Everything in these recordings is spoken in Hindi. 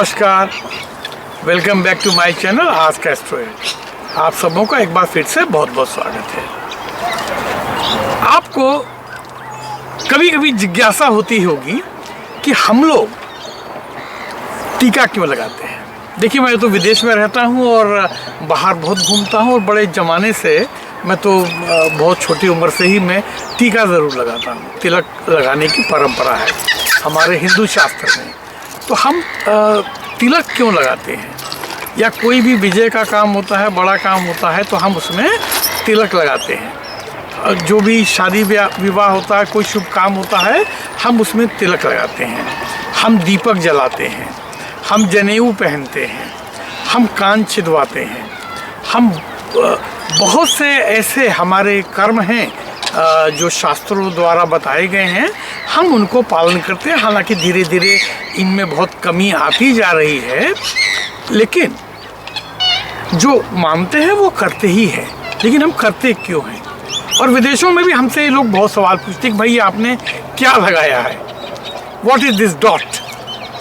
नमस्कार, welcome back to my channel ask astroid. आप सबों का एक बार फिर से बहुत बहुत स्वागत है। आपको कभी कभी जिज्ञासा होती होगी कि हम लोग टीका क्यों लगाते हैं। देखिए, मैं तो विदेश में रहता हूँ और बाहर बहुत घूमता हूँ और बड़े ज़माने से मैं तो बहुत छोटी उम्र से ही मैं टीका ज़रूर लगाता हूँ। तिलक लगाने की परंपरा है हमारे हिंदू शास्त्र में। तो हम तिलक क्यों लगाते हैं, या कोई भी विजय का काम होता है, बड़ा काम होता है तो हम उसमें तिलक लगाते हैं। जो भी शादी विवाह होता है, कोई शुभ काम होता है, हम उसमें तिलक लगाते हैं। हम दीपक जलाते हैं, हम जनेऊ पहनते हैं, हम कान छिदवाते हैं। हम बहुत से ऐसे हमारे कर्म हैं जो शास्त्रों द्वारा बताए गए हैं, हम उनको पालन करते हैं। हालांकि धीरे धीरे इनमें बहुत कमी आती जा रही है, लेकिन जो मानते हैं वो करते ही हैं। लेकिन हम करते क्यों हैं? और विदेशों में भी हमसे लोग बहुत सवाल पूछते हैं कि भाई आपने क्या लगाया है, व्हाट इज दिस डॉट।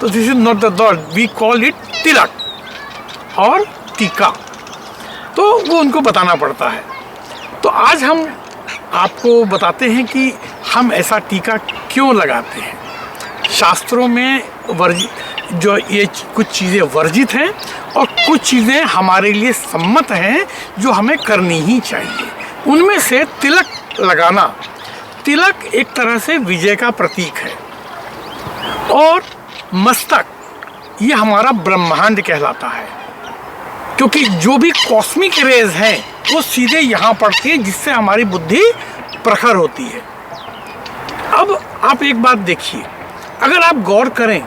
तो this is not the dot, we call it tilak और टीका। तो वो उनको बताना पड़ता है। तो आज हम आपको बताते हैं कि हम ऐसा टीका क्यों लगाते हैं। शास्त्रों में जो ये कुछ चीज़ें वर्जित हैं और कुछ चीज़ें हमारे लिए सम्मत हैं जो हमें करनी ही चाहिए। उनमें से तिलक लगाना, तिलक एक तरह से विजय का प्रतीक है। और मस्तक, ये हमारा ब्रह्मांड कहलाता है, क्योंकि जो भी कॉस्मिक रेज हैं वो सीधे यहाँ पड़ती है, जिससे हमारी बुद्धि प्रखर होती है। अब आप एक बात देखिए, अगर आप गौर करें,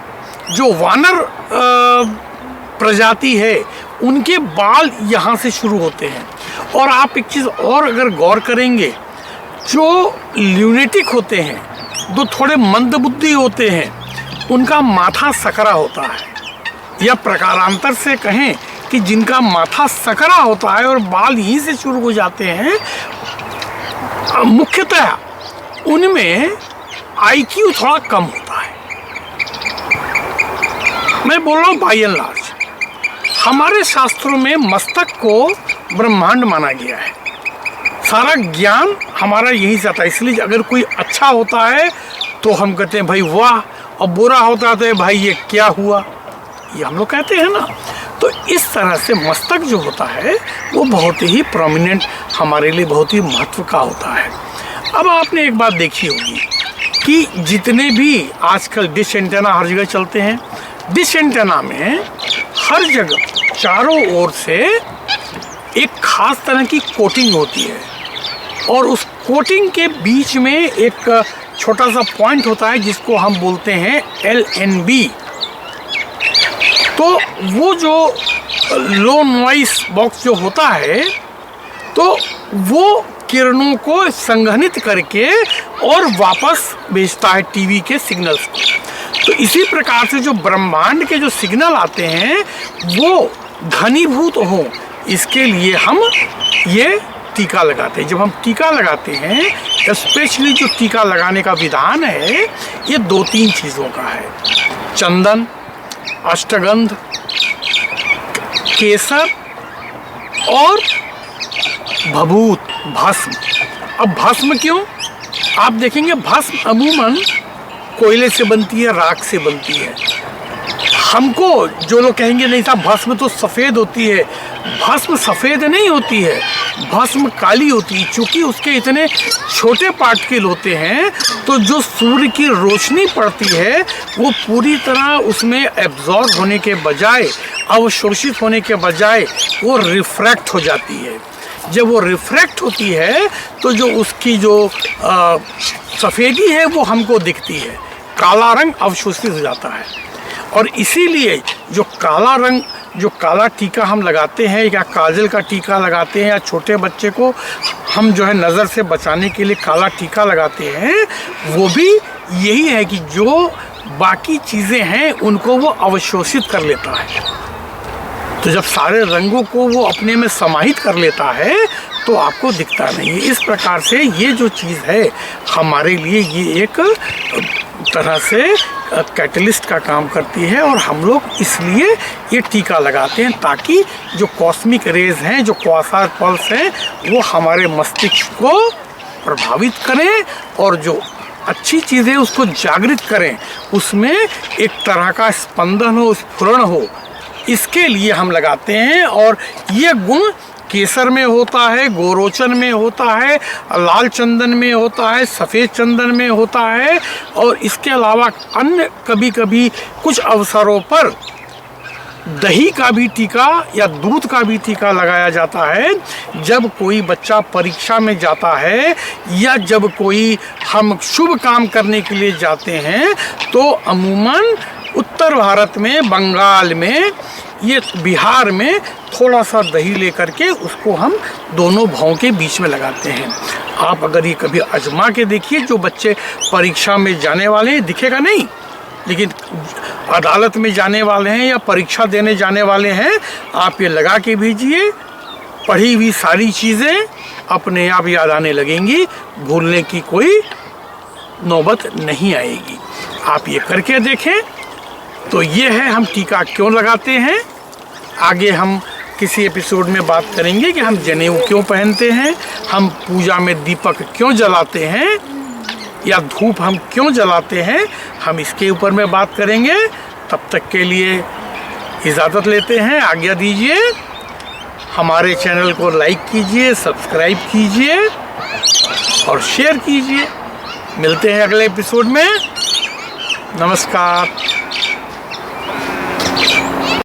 जो वानर प्रजाति है उनके बाल यहाँ से शुरू होते हैं। और आप एक चीज़ और अगर गौर करेंगे, जो ल्यूनेटिक होते हैं, जो थोड़े मंदबुद्धि होते हैं, उनका माथा सकरा होता है। या प्रकारांतर से कहें कि जिनका माथा सकरा होता है और बाल यहीं से शुरू हो जाते हैं, मुख्यतः उनमें IQ थोड़ा कम होता है। मैं बोल रहा हूँ बाय एंड लार्ज। हमारे शास्त्रों में मस्तक को ब्रह्मांड माना गया है। सारा ज्ञान हमारा यहीं से आता है। इसलिए अगर कोई अच्छा होता है तो हम कहते हैं भाई वाह, और बुरा होता है तो भाई ये क्या हुआ, ये हम लोग कहते हैं ना। तो इस तरह से मस्तक जो होता है वो बहुत ही प्रोमिनेंट, हमारे लिए बहुत ही महत्व का होता है। अब आपने एक बात देखी होगी कि जितने भी आजकल डिश एंटेना हर जगह चलते हैं, डिश एंटेना में हर जगह चारों ओर से एक खास तरह की कोटिंग होती है, और उस कोटिंग के बीच में एक छोटा सा पॉइंट होता है जिसको हम बोलते हैं LNB। तो वो जो लो नॉइस बॉक्स जो होता है, तो वो किरणों को संघनित करके और वापस भेजता है टीवी के सिग्नल्स को। तो इसी प्रकार से जो ब्रह्मांड के जो सिग्नल आते हैं वो घनीभूत हो, इसके लिए हम ये टीका लगाते हैं। जब हम टीका लगाते हैं, स्पेशली जो टीका लगाने का विधान है, ये 2-3 चीज़ों का है। चंदन, अष्टगंध, केसर और भभूत, भस्म। अब भस्म क्यों? आप देखेंगे भस्म अमूमन कोयले से बनती है, राख से बनती है। हमको जो लोग कहेंगे नहीं साहब भस्म तो सफ़ेद होती है, भस्म सफ़ेद नहीं होती है, भस्म काली होती है। चूँकि उसके इतने छोटे पार्टिकल होते हैं, तो जो सूर्य की रोशनी पड़ती है वो पूरी तरह उसमें एब्जॉर्ब होने के बजाय, अवशोषित होने के बजाय वो रिफ्रैक्ट हो जाती है। जब वो रिफ्रैक्ट होती है तो जो उसकी जो सफ़ेदी है वो हमको दिखती है, काला रंग अवशोषित हो जाता है। और इसीलिए जो काला रंग, जो काला टीका हम लगाते हैं, या काजल का टीका लगाते हैं, या छोटे बच्चे को हम जो है नज़र से बचाने के लिए काला टीका लगाते हैं, वो भी यही है कि जो बाकी चीज़ें हैं उनको वो अवशोषित कर लेता है। तो जब सारे रंगों को वो अपने में समाहित कर लेता है तो आपको दिखता नहीं है। इस प्रकार से ये जो चीज़ है हमारे लिए, ये एक तरह से कैटलिस्ट का काम करती है और हम लोग इसलिए ये टीका लगाते हैं ताकि जो कॉस्मिक रेज हैं, जो क्वासार पल्स हैं, वो हमारे मस्तिष्क को प्रभावित करें और जो अच्छी चीज़ें उसको जागृत करें, उसमें एक तरह का स्पंदन हो, स्फुरण हो, इसके लिए हम लगाते हैं। और ये गुण केसर में होता है, गोरोचन में होता है, लाल चंदन में होता है, सफ़ेद चंदन में होता है। और इसके अलावा अन्य कभी कभी कुछ अवसरों पर दही का भी टीका या दूध का भी टीका लगाया जाता है। जब कोई बच्चा परीक्षा में जाता है या जब कोई हम शुभ काम करने के लिए जाते हैं तो अमूमन उत्तर भारत में, बंगाल में, ये बिहार में थोड़ा सा दही लेकर के उसको हम दोनों भावों के बीच में लगाते हैं। आप अगर ये कभी आजमा के देखिए, जो बच्चे परीक्षा में जाने वाले हैं, दिखेगा नहीं, लेकिन अदालत में जाने वाले हैं या परीक्षा देने जाने वाले हैं, आप ये लगा के भेजिए, पढ़ी हुई सारी चीज़ें अपने आप याद आने लगेंगी, भूलने की कोई नौबत नहीं आएगी। आप ये करके देखें। तो ये है हम टीका क्यों लगाते हैं। आगे हम किसी एपिसोड में बात करेंगे कि हम जनेऊ क्यों पहनते हैं, हम पूजा में दीपक क्यों जलाते हैं या धूप हम क्यों जलाते हैं, हम इसके ऊपर में बात करेंगे। तब तक के लिए इजाज़त लेते हैं, आज्ञा दीजिए। हमारे चैनल को लाइक कीजिए, सब्सक्राइब कीजिए और शेयर कीजिए। मिलते हैं अगले एपिसोड में। नमस्कार।